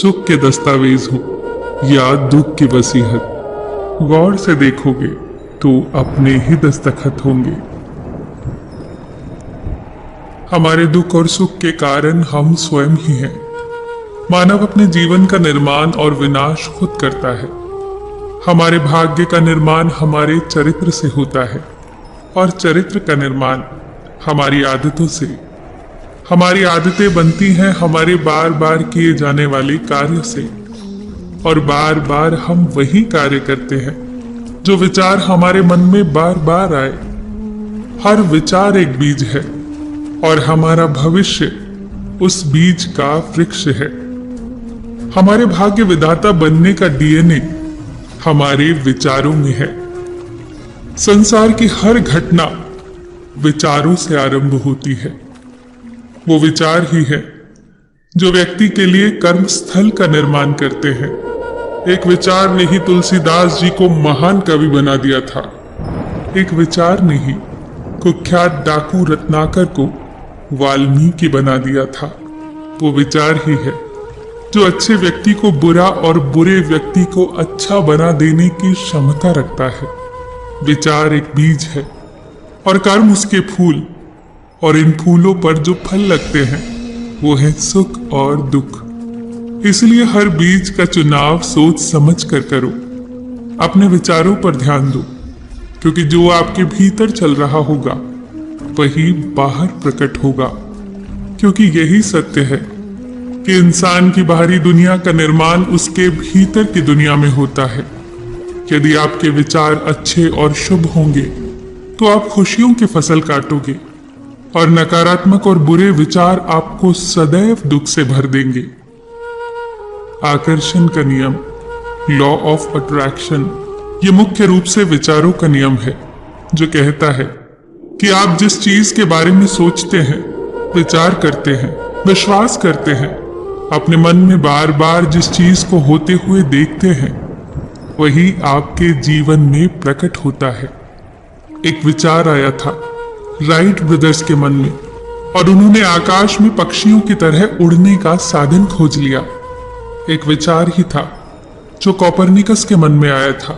सुख के दस्तावेज हो या दुख की वसीहत, गौर से देखोगे तो अपने ही दस्तखत होंगे। हमारे दुख और सुख के कारण हम स्वयं ही हैं। मानव अपने जीवन का निर्माण और विनाश खुद करता है। हमारे भाग्य का निर्माण हमारे चरित्र से होता है और चरित्र का निर्माण हमारी आदतों से। हमारी आदतें बनती हैं हमारे बार बार किए जाने वाले कार्य से, और बार बार हम वही कार्य करते हैं जो विचार हमारे मन में बार बार आए। हर विचार एक बीज है और हमारा भविष्य उस बीज का वृक्ष है। हमारे भाग्य विधाता बनने का डीएनए हमारे विचारों में है। संसार की हर घटना विचारों से आरंभ होती है। वो विचार ही है जो व्यक्ति के लिए कर्म स्थल का निर्माण करते हैं। एक विचार ने ही तुलसीदास जी को महान कवि बना दिया था। एक विचार ने ही कुख्यात डाकू रत्नाकर को वाल्मीकि बना दिया था। वो विचार ही है जो अच्छे व्यक्ति को बुरा और बुरे व्यक्ति को अच्छा बना देने की क्षमता रखता है। विचार एक बीज है और कर्म उसके फूल, और इन फूलों पर जो फल लगते हैं वो है सुख और दुख। इसलिए हर बीज का चुनाव सोच समझ कर करो। अपने विचारों पर ध्यान दो, क्योंकि जो आपके भीतर चल रहा होगा वही बाहर प्रकट होगा। क्योंकि यही सत्य है कि इंसान की बाहरी दुनिया का निर्माण उसके भीतर की दुनिया में होता है। यदि आपके विचार अच्छे और शुभ होंगे तो आप खुशियों की फसल काटोगे, और नकारात्मक और बुरे विचार आपको सदैव दुख से भर देंगे। आकर्षण का नियम, लॉ ऑफ अट्रैक्शन, ये मुख्य रूप से विचारों का नियम है, जो कहता है कि आप जिस चीज के बारे में सोचते हैं, विचार करते हैं, विश्वास करते हैं, अपने मन में बार बार जिस चीज को होते हुए देखते हैं, वही आपके जीवन में प्रकट होता है। एक विचार आया था राइट ब्रदर्स के मन में, और उन्होंने आकाश में पक्षियों की तरह उड़ने का साधन खोज लिया। एक विचार ही था जो कोपरनिकस के मन में आया था,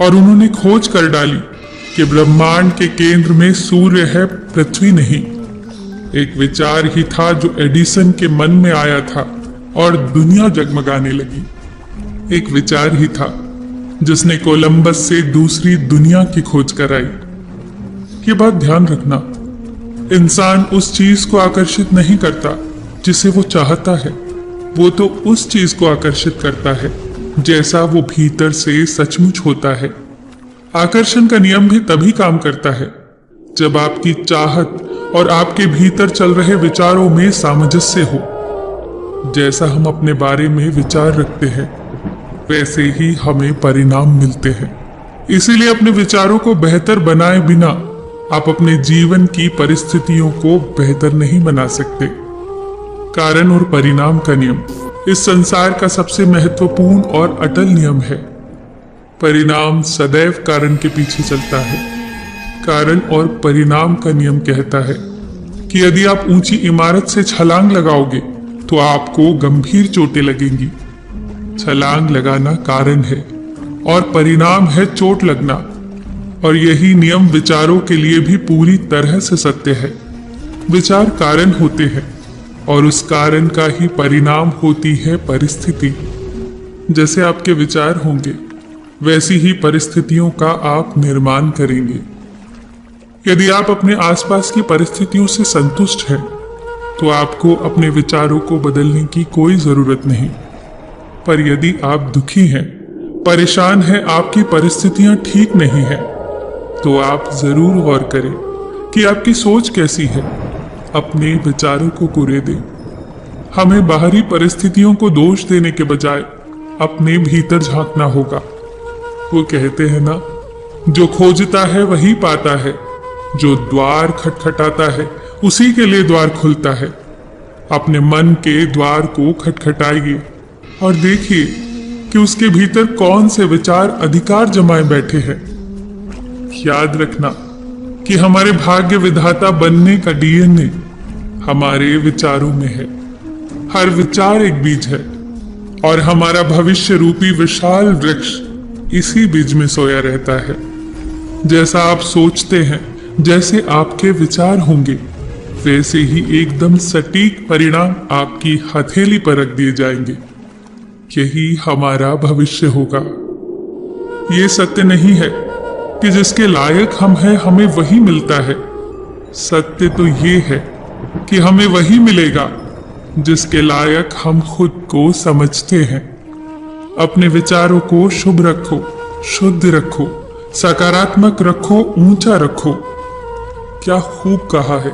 और उन्होंने खोज कर डाली कि ब्रह्मांड के केंद्र में सूर्य है, पृथ्वी नहीं। एक विचार ही था जो एडिसन के मन में आया था और दुनिया जगमगाने लगी। एक विचार ही था जिसने कोलंबस से दूसरी दुनिया की खोज कराई। ये बात ध्यान रखना, इंसान उस चीज को आकर्षित नहीं करता जिसे वो चाहता है, वो तो उस चीज को आकर्षित करता है जैसा वो भीतर से सचमुच होता है। आकर्षण का नियम भी तभी काम करता है जब आपकी चाहत और आपके भीतर चल रहे विचारों में सामंजस्य हो। जैसा हम अपने बारे में विचार रखते हैं वैसे ही हमें परिणाम मिलते हैं। इसीलिए अपने विचारों को बेहतर बनाए बिना आप अपने जीवन की परिस्थितियों को बेहतर नहीं बना सकते। कारण और परिणाम का नियम इस संसार का सबसे महत्वपूर्ण और अटल नियम है। परिणाम सदैव कारण के पीछे चलता है। कारण और परिणाम का नियम कहता है कि यदि आप ऊंची इमारत से छलांग लगाओगे तो आपको गंभीर चोटें लगेंगी। छलांग लगाना कारण है और परिणाम है चोट लगना। और यही नियम विचारों के लिए भी पूरी तरह से सत्य है। विचार कारण होते हैं और उस कारण का ही परिणाम होती है परिस्थिति। जैसे आपके विचार होंगे वैसी ही परिस्थितियों का आप निर्माण करेंगे। यदि आप अपने आसपास की परिस्थितियों से संतुष्ट हैं तो आपको अपने विचारों को बदलने की कोई जरूरत नहीं। पर यदि आप दुखी हैं, परेशान हैं, आपकी परिस्थितियां ठीक नहीं हैं, तो आप जरूर गौर करें कि आपकी सोच कैसी है। अपने विचारों को कुरे दें। हमें बाहरी परिस्थितियों को दोष देने के बजाय अपने भीतर झांकना होगा। वो कहते हैं ना, जो खोजता है वही पाता है, जो द्वार खटखटाता है उसी के लिए द्वार खुलता है। अपने मन के द्वार को खटखटाइए और देखिए कि उसके भीतर कौन से विचार अधिकार जमाए बैठे हैं। याद रखना कि हमारे भाग्य विधाता बनने का डीएनए हमारे विचारों में है। हर विचार एक बीज है और हमारा भविष्य रूपी विशाल वृक्ष इसी बीज में सोया रहता है। जैसा आप सोचते हैं, जैसे आपके विचार होंगे, वैसे ही एकदम सटीक परिणाम आपकी हथेली पर रख दिए जाएंगे। यही हमारा भविष्य होगा। ये सत्य नहीं है कि जिसके लायक हम हैं हमें वही मिलता है। सत्य तो ये है कि हमें वही मिलेगा जिसके लायक हम खुद को समझते हैं। अपने विचारों को शुभ रखो, शुद्ध रखो, सकारात्मक रखो, ऊंचा रखो। क्या खूब कहा है।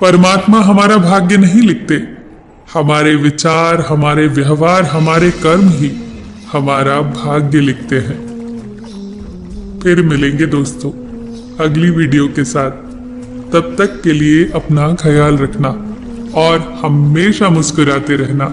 परमात्मा हमारा भाग्य नहीं लिखते, हमारे विचार, हमारे व्यवहार, हमारे कर्म ही हमारा भाग्य लिखते हैं। फिर मिलेंगे दोस्तों अगली वीडियो के साथ। तब तक के लिए अपना ख्याल रखना और हमेशा मुस्कुराते रहना।